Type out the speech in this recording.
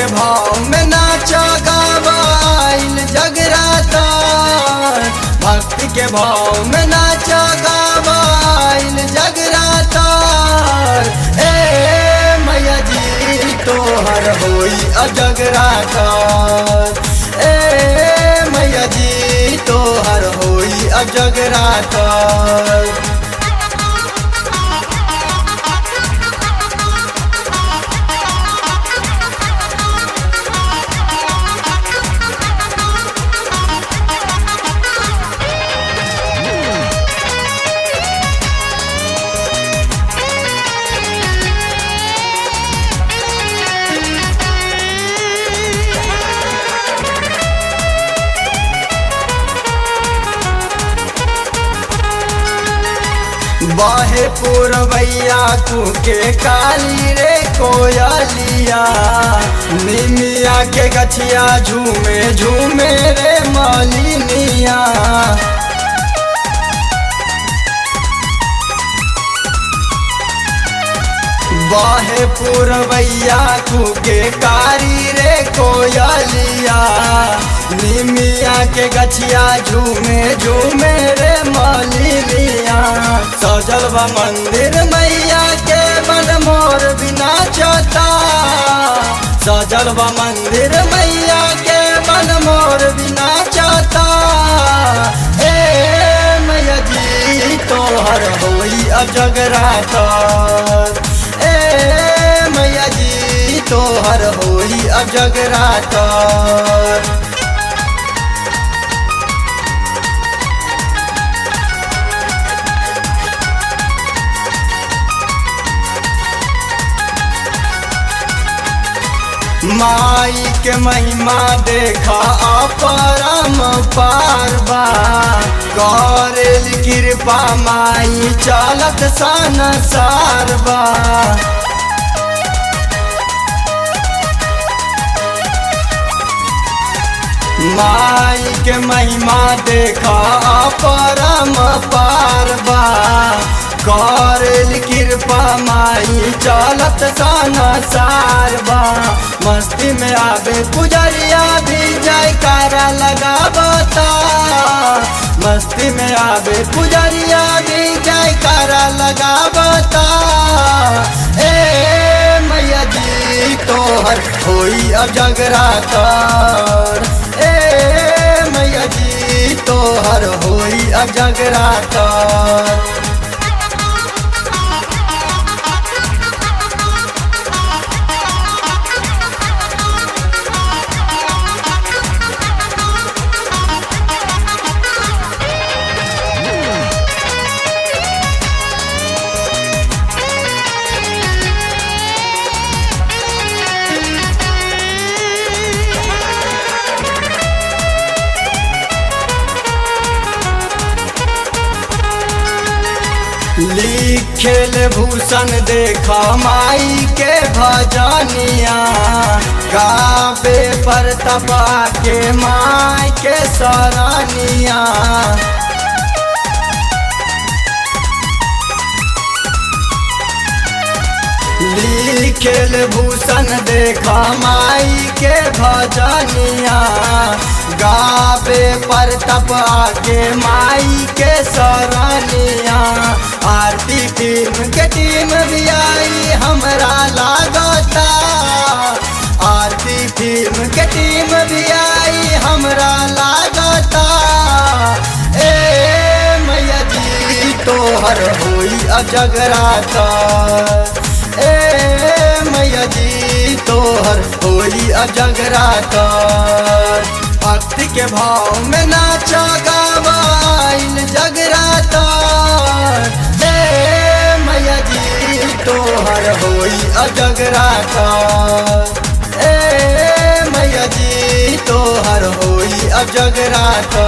के भाव में नाचा गावाइल जगराता। भक्ति के भाव में नाचा गावाइल जगराता। ए मैया जी तोहर होई अजगराता। ए मैया जी तोहर होई अजगराता। बाहे पुरवैया कुके काली रे कोयलिया। निमिया के गछिया झूमे झूमे रे मालिनिया। बाहे पुरवैया कुके कारी रे कोयलिया। निमिया के गछिया झूमे झूमे रे मालिनिया। सजल बा मंदिर मैया के मन मोर बिना चता। सजल बा मंदिर मैया के मन मोर बिना चता। ए मैया जी तोहर होई अजगराता। ए मैया जी तोहर होई अजगराता। माई के महिमा देखा अपरम पारबा। करेल कृपा माई चलत संसारबा। माई के महिमा देखा अपरम पारबा। करेल कृपा माई चलत संसारबा। मस्ती में आवे पुजरिया भी जयकारा लगावता। मस्ती में आवे पुजरिया भी जयकारा लगावता। ए मैया जी तोहर होई अजगराता। ए मैया जी तोहर होई अजगराता। लिखेल भूषण देखा माई के भजनिया। गावे पर तपा के माई के सरानिया। लिखेल भूषण देखा माई के भजनिया। गावे पर तपा के माई के सरानिया। आरती फिल्म के टीम भी आई हमरा लागता। आरती फिल्म के टीम भी आई हमरा लागता। ए मैया जी तोहर होई अजगराता। ए मैया जी तोहर होई अजगराता। भक्ति के भाव में नाचा गावाइल जगराता। ए मैया जी तोहर होई अजगराता। ए मैया जी तोहर होई अजगराता।